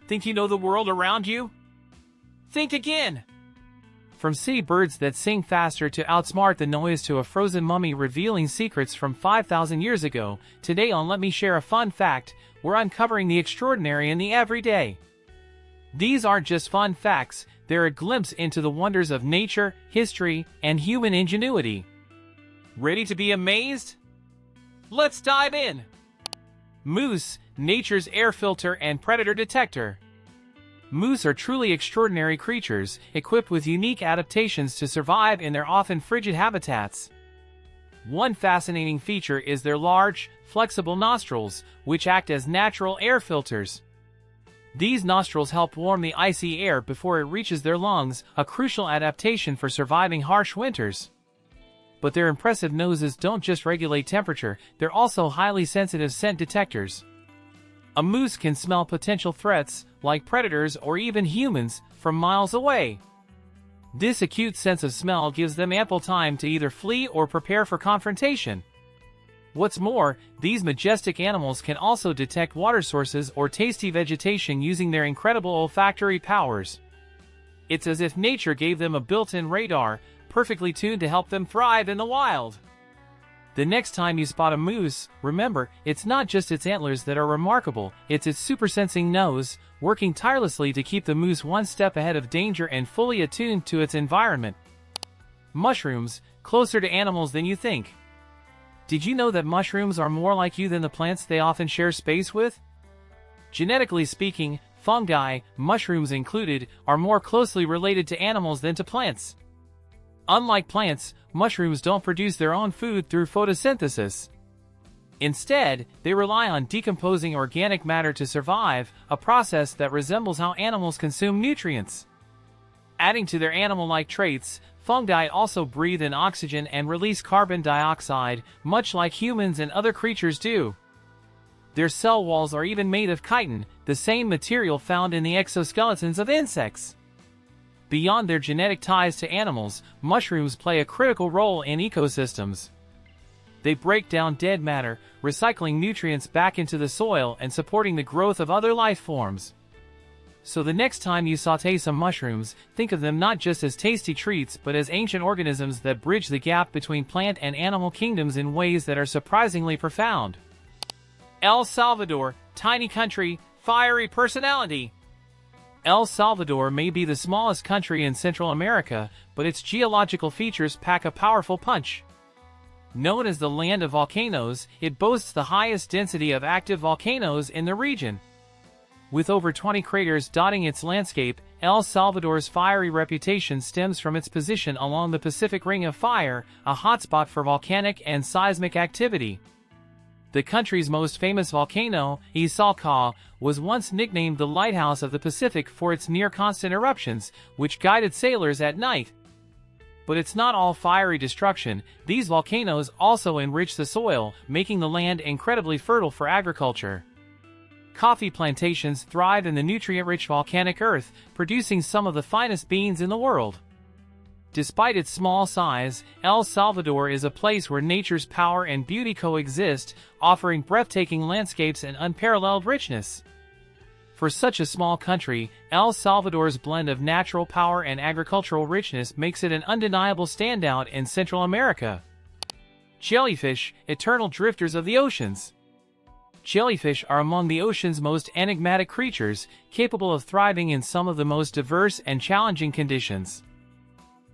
Think you know the world around you? Think again! From city birds that sing faster to outsmart the noise to a frozen mummy revealing secrets from 5,000 years ago, today on Let Me Share a Fun Fact, we're uncovering the extraordinary in the everyday. These aren't just fun facts, they're a glimpse into the wonders of nature, history, and human ingenuity. Ready to be amazed? Let's dive in! Moose, nature's air filter and predator detector. Moose are truly extraordinary creatures, equipped with unique adaptations to survive in their often frigid habitats. One fascinating feature is their large, flexible nostrils, which act as natural air filters. These nostrils help warm the icy air before it reaches their lungs, a crucial adaptation for surviving harsh winters. But their impressive noses don't just regulate temperature, they're also highly sensitive scent detectors. A moose can smell potential threats, like predators or even humans, from miles away. This acute sense of smell gives them ample time to either flee or prepare for confrontation. What's more, these majestic animals can also detect water sources or tasty vegetation using their incredible olfactory powers. It's as if nature gave them a built-in radar, perfectly tuned to help them thrive in the wild. The next time you spot a moose, remember, it's not just its antlers that are remarkable, it's its super-sensing nose, working tirelessly to keep the moose one step ahead of danger and fully attuned to its environment. Mushrooms, closer to animals than you think. Did you know that mushrooms are more like you than the plants they often share space with? Genetically speaking, fungi, mushrooms included, are more closely related to animals than to plants. Unlike plants, mushrooms don't produce their own food through photosynthesis. Instead, they rely on decomposing organic matter to survive, a process that resembles how animals consume nutrients. Adding to their animal-like traits, fungi also breathe in oxygen and release carbon dioxide, much like humans and other creatures do. Their cell walls are even made of chitin, the same material found in the exoskeletons of insects. Beyond their genetic ties to animals, mushrooms play a critical role in ecosystems. They break down dead matter, recycling nutrients back into the soil and supporting the growth of other life forms. So the next time you saute some mushrooms, think of them not just as tasty treats but as ancient organisms that bridge the gap between plant and animal kingdoms in ways that are surprisingly profound. El Salvador, tiny country, fiery personality. El Salvador may be the smallest country in Central America, but its geological features pack a powerful punch. Known as the land of volcanoes, it boasts the highest density of active volcanoes in the region. With over 20 craters dotting its landscape, El Salvador's fiery reputation stems from its position along the Pacific Ring of Fire, a hotspot for volcanic and seismic activity. The country's most famous volcano, Izalca, was once nicknamed the Lighthouse of the Pacific for its near-constant eruptions, which guided sailors at night. But it's not all fiery destruction. These volcanoes also enrich the soil, making the land incredibly fertile for agriculture. Coffee plantations thrive in the nutrient-rich volcanic earth, producing some of the finest beans in the world. Despite its small size, El Salvador is a place where nature's power and beauty coexist, offering breathtaking landscapes and unparalleled richness. For such a small country, El Salvador's blend of natural power and agricultural richness makes it an undeniable standout in Central America. Jellyfish, eternal drifters of the oceans. Jellyfish are among the ocean's most enigmatic creatures, capable of thriving in some of the most diverse and challenging conditions.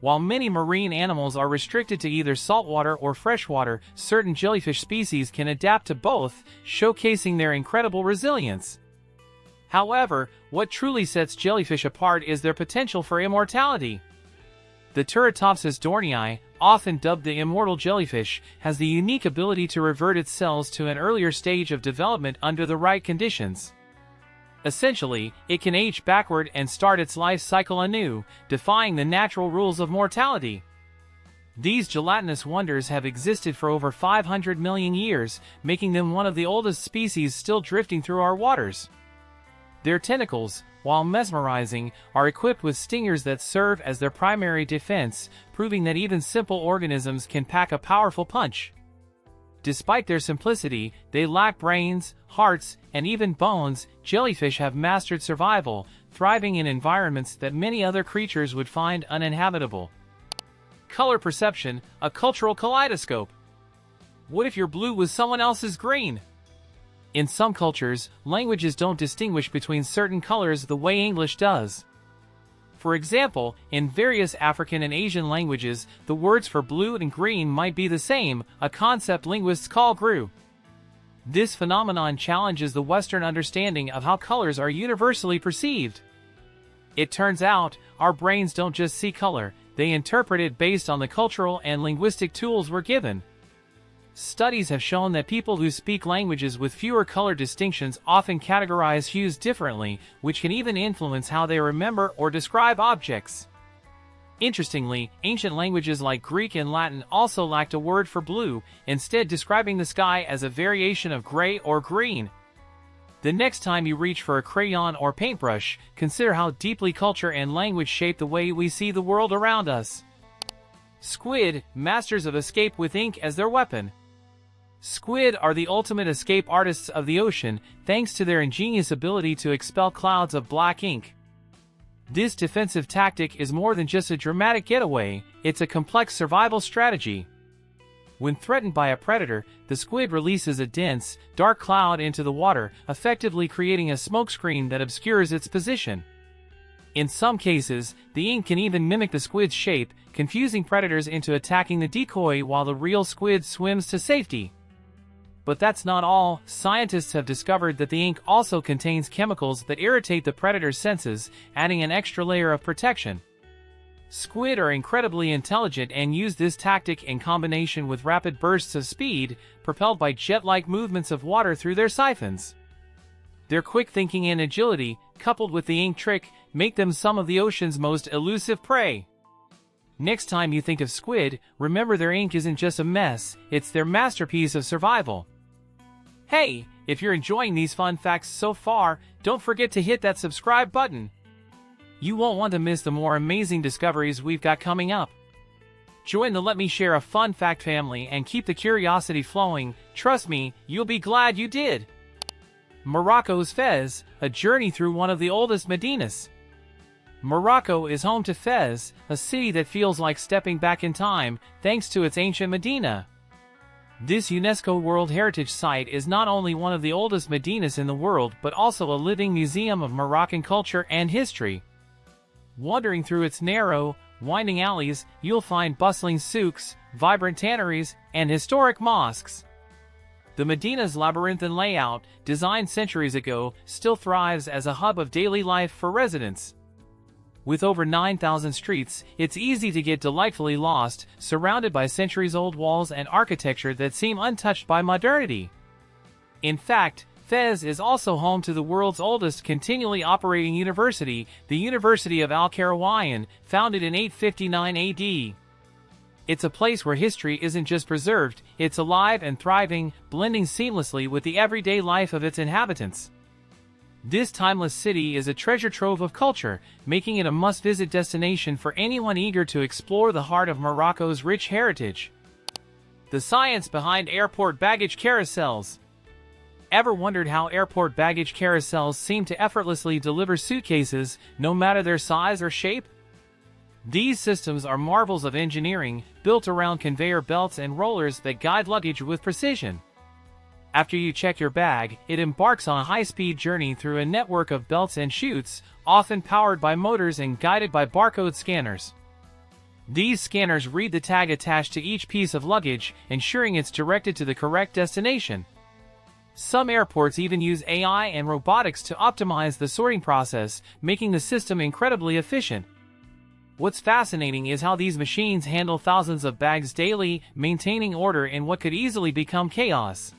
While many marine animals are restricted to either saltwater or freshwater, certain jellyfish species can adapt to both, showcasing their incredible resilience. However, what truly sets jellyfish apart is their potential for immortality. The Turritopsis dohrnii, often dubbed the immortal jellyfish, has the unique ability to revert its cells to an earlier stage of development under the right conditions. Essentially, it can age backward and start its life cycle anew, defying the natural rules of mortality. These gelatinous wonders have existed for over 500 million years, making them one of the oldest species still drifting through our waters. Their tentacles, while mesmerizing, are equipped with stingers that serve as their primary defense, proving that even simple organisms can pack a powerful punch. Despite their simplicity, they lack brains, hearts, and even bones. Jellyfish have mastered survival, thriving in environments that many other creatures would find uninhabitable. Color perception, a cultural kaleidoscope. What if your blue was someone else's green? In some cultures, languages don't distinguish between certain colors the way English does. For example, in various African and Asian languages, the words for blue and green might be the same, a concept linguists call GRU. This phenomenon challenges the Western understanding of how colors are universally perceived. It turns out, our brains don't just see color, they interpret it based on the cultural and linguistic tools we're given. Studies have shown that people who speak languages with fewer color distinctions often categorize hues differently, which can even influence how they remember or describe objects. Interestingly, ancient languages like Greek and Latin also lacked a word for blue, instead describing the sky as a variation of gray or green. The next time you reach for a crayon or paintbrush, consider how deeply culture and language shape the way we see the world around us. Squid, masters of escape with ink as their weapon. Squid are the ultimate escape artists of the ocean, thanks to their ingenious ability to expel clouds of black ink. This defensive tactic is more than just a dramatic getaway, it's a complex survival strategy. When threatened by a predator, the squid releases a dense, dark cloud into the water, effectively creating a smokescreen that obscures its position. In some cases, the ink can even mimic the squid's shape, confusing predators into attacking the decoy while the real squid swims to safety. But that's not all. Scientists have discovered that the ink also contains chemicals that irritate the predator's senses, adding an extra layer of protection. Squid are incredibly intelligent and use this tactic in combination with rapid bursts of speed, propelled by jet-like movements of water through their siphons. Their quick thinking and agility, coupled with the ink trick, make them some of the ocean's most elusive prey. Next time you think of squid, remember their ink isn't just a mess, it's their masterpiece of survival. Hey, if you're enjoying these fun facts so far, don't forget to hit that subscribe button. You won't want to miss the more amazing discoveries we've got coming up. Join the Let Me Share a Fun Fact family and keep the curiosity flowing. Trust me, you'll be glad you did. Morocco's Fez, a journey through one of the oldest Medinas. Morocco is home to Fez, a city that feels like stepping back in time, thanks to its ancient Medina. This UNESCO World Heritage Site is not only one of the oldest Medinas in the world but also a living museum of Moroccan culture and history. Wandering through its narrow, winding alleys, you'll find bustling souks, vibrant tanneries, and historic mosques. The Medina's labyrinthine layout, designed centuries ago, still thrives as a hub of daily life for residents. With over 9,000 streets, it's easy to get delightfully lost, surrounded by centuries-old walls and architecture that seem untouched by modernity. In fact, Fez is also home to the world's oldest continually operating university, the University of Al-Qarawiyyin, founded in 859 AD. It's a place where history isn't just preserved, it's alive and thriving, blending seamlessly with the everyday life of its inhabitants. This timeless city is a treasure trove of culture, making it a must-visit destination for anyone eager to explore the heart of Morocco's rich heritage. The science behind airport baggage carousels. Ever wondered how airport baggage carousels seem to effortlessly deliver suitcases, no matter their size or shape? These systems are marvels of engineering, built around conveyor belts and rollers that guide luggage with precision. After you check your bag, it embarks on a high-speed journey through a network of belts and chutes, often powered by motors and guided by barcode scanners. These scanners read the tag attached to each piece of luggage, ensuring it's directed to the correct destination. Some airports even use AI and robotics to optimize the sorting process, making the system incredibly efficient. What's fascinating is how these machines handle thousands of bags daily, maintaining order in what could easily become chaos.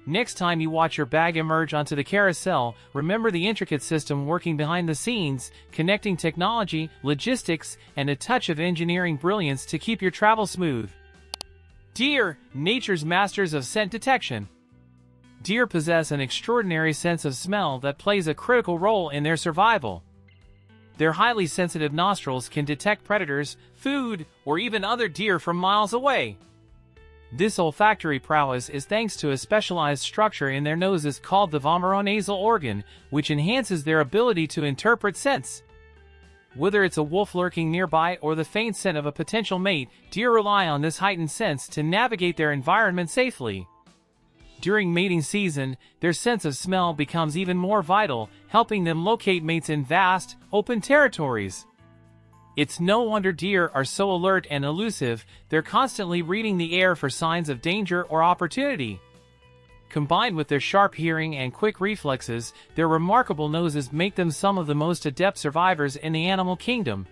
Next time you watch your bag emerge onto the carousel, remember the intricate system working behind the scenes, connecting technology, logistics, and a touch of engineering brilliance to keep your travel smooth. Deer, nature's masters of scent detection. Deer possess an extraordinary sense of smell that plays a critical role in their survival. Their highly sensitive nostrils can detect predators, food, or even other deer from miles away. This olfactory prowess is thanks to a specialized structure in their noses called the vomeronasal organ, which enhances their ability to interpret scents. Whether it's a wolf lurking nearby or the faint scent of a potential mate, deer rely on this heightened sense to navigate their environment safely. During mating season, their sense of smell becomes even more vital, helping them locate mates in vast, open territories. It's no wonder deer are so alert and elusive, they're constantly reading the air for signs of danger or opportunity. Combined with their sharp hearing and quick reflexes, their remarkable noses make them some of the most adept survivors in the animal kingdom.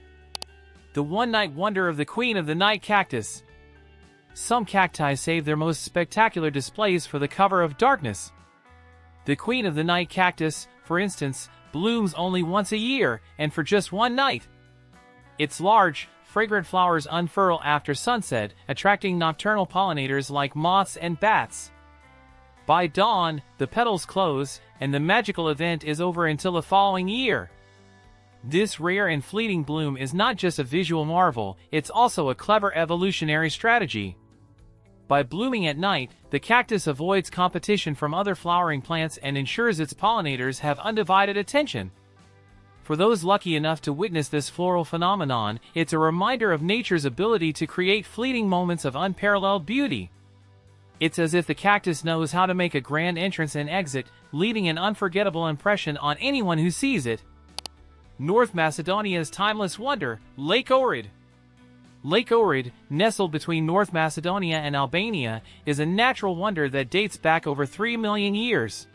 The one-night wonder of the queen of the night cactus. Some cacti save their most spectacular displays for the cover of darkness. The queen of the night cactus, for instance, blooms only once a year, and for just one night. Its large, fragrant flowers unfurl after sunset, attracting nocturnal pollinators like moths and bats. By dawn, the petals close, and the magical event is over until the following year. This rare and fleeting bloom is not just a visual marvel, it's also a clever evolutionary strategy. By blooming at night, the cactus avoids competition from other flowering plants and ensures its pollinators have undivided attention. For those lucky enough to witness this floral phenomenon, it's a reminder of nature's ability to create fleeting moments of unparalleled beauty. It's as if the cactus knows how to make a grand entrance and exit, leaving an unforgettable impression on anyone who sees it. North Macedonia's timeless wonder, Lake Ohrid. Lake Ohrid, nestled between North Macedonia and Albania, is a natural wonder that dates back over 3 million years.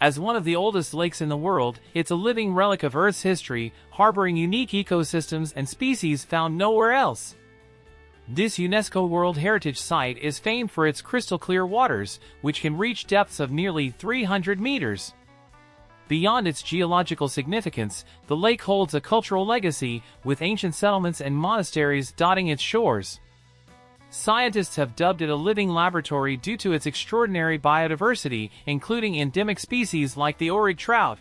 As one of the oldest lakes in the world, it's a living relic of Earth's history, harboring unique ecosystems and species found nowhere else. This UNESCO World Heritage Site is famed for its crystal-clear waters, which can reach depths of nearly 300 meters. Beyond its geological significance, the lake holds a cultural legacy, with ancient settlements and monasteries dotting its shores. Scientists have dubbed it a living laboratory due to its extraordinary biodiversity, including endemic species like the Ohrid trout.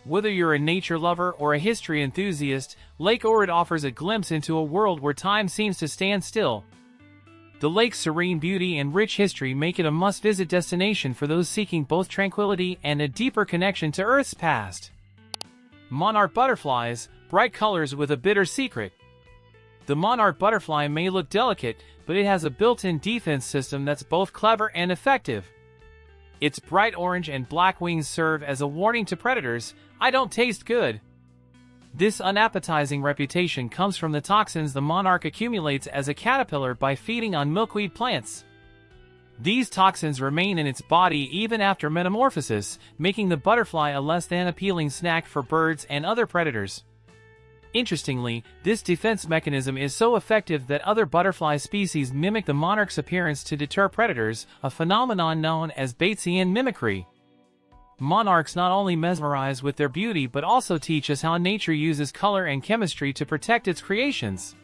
Whether you're a nature lover or a history enthusiast, Lake Ohrid offers a glimpse into a world where time seems to stand still. The lake's serene beauty and rich history make it a must-visit destination for those seeking both tranquility and a deeper connection to Earth's past. Monarch butterflies, bright colors with a bitter secret. The monarch butterfly may look delicate, but it has a built-in defense system that's both clever and effective. Its bright orange and black wings serve as a warning to predators, "I don't taste good." This unappetizing reputation comes from the toxins the monarch accumulates as a caterpillar by feeding on milkweed plants. These toxins remain in its body even after metamorphosis, making the butterfly a less than appealing snack for birds and other predators. Interestingly, this defense mechanism is so effective that other butterfly species mimic the monarch's appearance to deter predators, a phenomenon known as Batesian mimicry. Monarchs not only mesmerize with their beauty but also teach us how nature uses color and chemistry to protect its creations.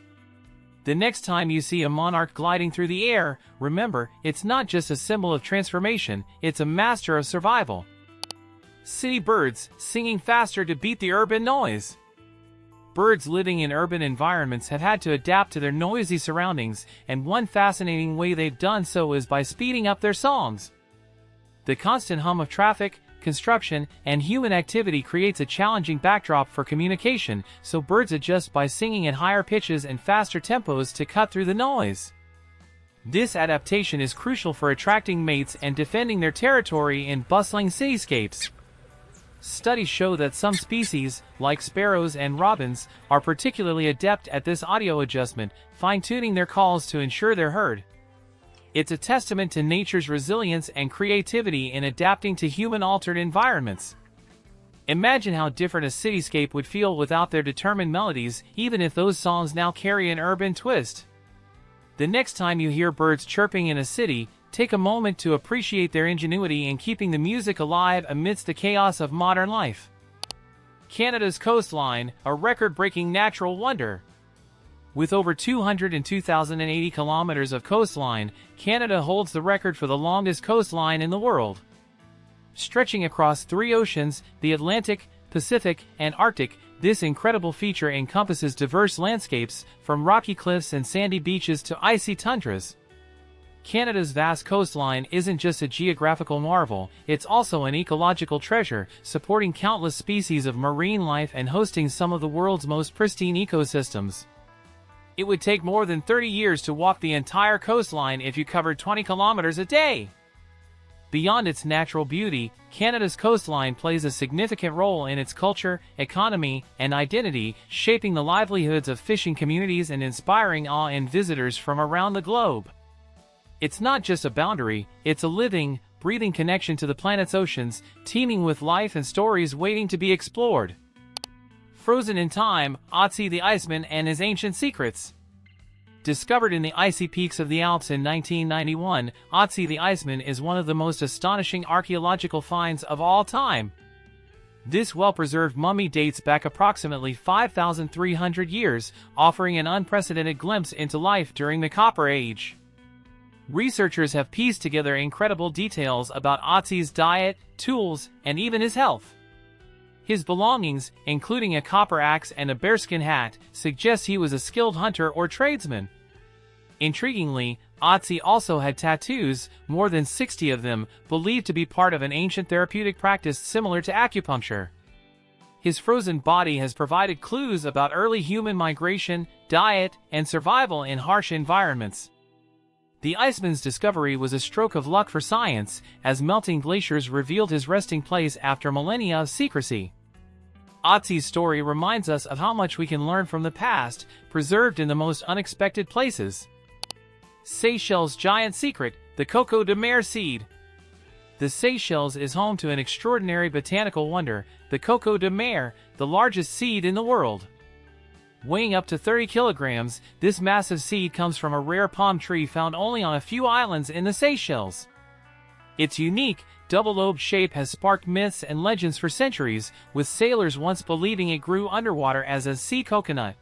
The next time you see a monarch gliding through the air, remember, it's not just a symbol of transformation, it's a master of survival. City birds, singing faster to beat the urban noise. Birds living in urban environments have had to adapt to their noisy surroundings, and one fascinating way they've done so is by speeding up their songs. The constant hum of traffic, construction, and human activity creates a challenging backdrop for communication, so birds adjust by singing at higher pitches and faster tempos to cut through the noise. This adaptation is crucial for attracting mates and defending their territory in bustling cityscapes. Studies show that some species, like sparrows and robins, are particularly adept at this audio adjustment, fine-tuning their calls to ensure they're heard. It's a testament to nature's resilience and creativity in adapting to human-altered environments. Imagine how different a cityscape would feel without their determined melodies, even if those songs now carry an urban twist. The next time you hear birds chirping in a city, take a moment to appreciate their ingenuity in keeping the music alive amidst the chaos of modern life. Canada's coastline, a record-breaking natural wonder. With over 202,080 kilometers of coastline, Canada holds the record for the longest coastline in the world. Stretching across 3 oceans, the Atlantic, Pacific, and Arctic, this incredible feature encompasses diverse landscapes, from rocky cliffs and sandy beaches to icy tundras. Canada's vast coastline isn't just a geographical marvel, it's also an ecological treasure, supporting countless species of marine life and hosting some of the world's most pristine ecosystems. It would take more than 30 years to walk the entire coastline if you covered 20 kilometers a day. Beyond its natural beauty, Canada's coastline plays a significant role in its culture, economy, and identity, shaping the livelihoods of fishing communities and inspiring awe in visitors from around the globe. It's not just a boundary, it's a living, breathing connection to the planet's oceans, teeming with life and stories waiting to be explored. Frozen in time, Ötzi the Iceman and his ancient secrets. Discovered in the icy peaks of the Alps in 1991, Ötzi the Iceman is one of the most astonishing archaeological finds of all time. This well-preserved mummy dates back approximately 5,300 years, offering an unprecedented glimpse into life during the Copper Age. Researchers have pieced together incredible details about Ötzi's diet, tools, and even his health. His belongings, including a copper axe and a bearskin hat, suggest he was a skilled hunter or tradesman. Intriguingly, Ötzi also had tattoos, more than 60 of them, believed to be part of an ancient therapeutic practice similar to acupuncture. His frozen body has provided clues about early human migration, diet, and survival in harsh environments. The Iceman's discovery was a stroke of luck for science, as melting glaciers revealed his resting place after millennia of secrecy. Ötzi's story reminds us of how much we can learn from the past, preserved in the most unexpected places. Seychelles' giant secret, the Coco de Mer seed. The Seychelles is home to an extraordinary botanical wonder, the Coco de Mer, the largest seed in the world. Weighing up to 30 kilograms, this massive seed comes from a rare palm tree found only on a few islands in the Seychelles. Its unique, double-lobed shape has sparked myths and legends for centuries, with sailors once believing it grew underwater as a sea coconut.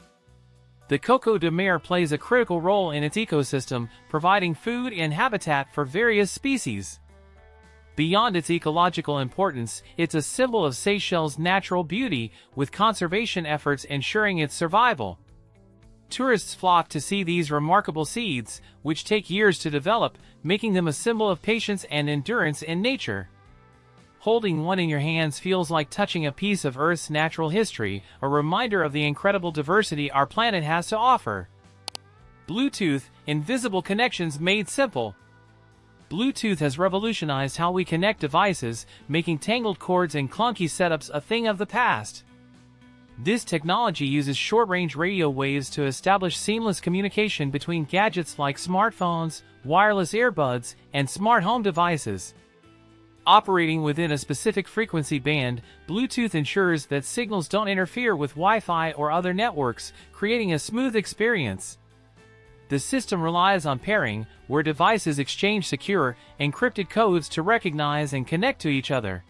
The Coco de Mer plays a critical role in its ecosystem, providing food and habitat for various species. Beyond its ecological importance, it's a symbol of Seychelles' natural beauty, with conservation efforts ensuring its survival. Tourists flock to see these remarkable seeds, which take years to develop, making them a symbol of patience and endurance in nature. Holding one in your hands feels like touching a piece of Earth's natural history, a reminder of the incredible diversity our planet has to offer. Bluetooth, invisible connections made simple. Bluetooth has revolutionized how we connect devices, making tangled cords and clunky setups a thing of the past. This technology uses short-range radio waves to establish seamless communication between gadgets like smartphones, wireless earbuds, and smart home devices. Operating within a specific frequency band, Bluetooth ensures that signals don't interfere with Wi-Fi or other networks, creating a smooth experience. The system relies on pairing, where devices exchange secure, encrypted codes to recognize and connect to each other.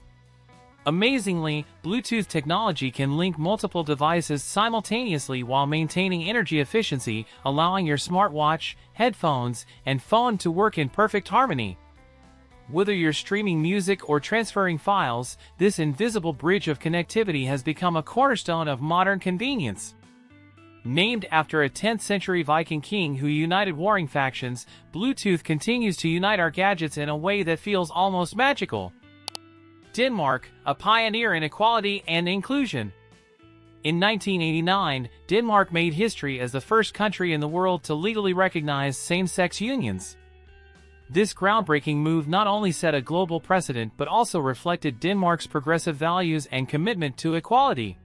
Amazingly, Bluetooth technology can link multiple devices simultaneously while maintaining energy efficiency, allowing your smartwatch, headphones, and phone to work in perfect harmony. Whether you're streaming music or transferring files, this invisible bridge of connectivity has become a cornerstone of modern convenience. Named after a 10th-century Viking king who united warring factions, Bluetooth continues to unite our gadgets in a way that feels almost magical. Denmark, a pioneer in equality and inclusion. In 1989, Denmark made history as the first country in the world to legally recognize same-sex unions. This groundbreaking move not only set a global precedent but also reflected Denmark's progressive values and commitment to equality.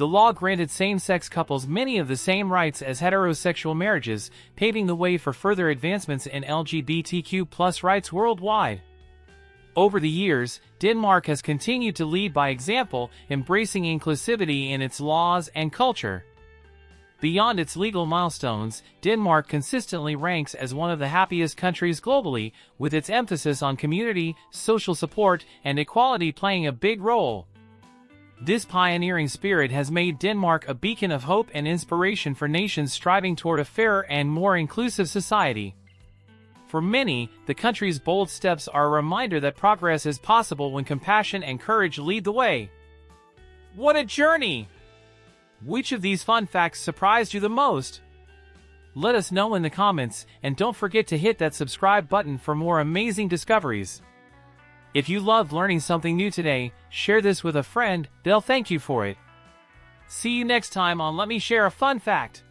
The law granted same-sex couples many of the same rights as heterosexual marriages, paving the way for further advancements in LGBTQ+ rights worldwide. Over the years, Denmark has continued to lead by example, embracing inclusivity in its laws and culture. Beyond its legal milestones, Denmark consistently ranks as one of the happiest countries globally, with its emphasis on community, social support, and equality playing a big role. This pioneering spirit has made Denmark a beacon of hope and inspiration for nations striving toward a fairer and more inclusive society. For many, the country's bold steps are a reminder that progress is possible when compassion and courage lead the way. What a journey! Which of these fun facts surprised you the most? Let us know in the comments, and don't forget to hit that subscribe button for more amazing discoveries. If you loved learning something new today, share this with a friend, they'll thank you for it. See you next time on Let Me Share a Fun Fact.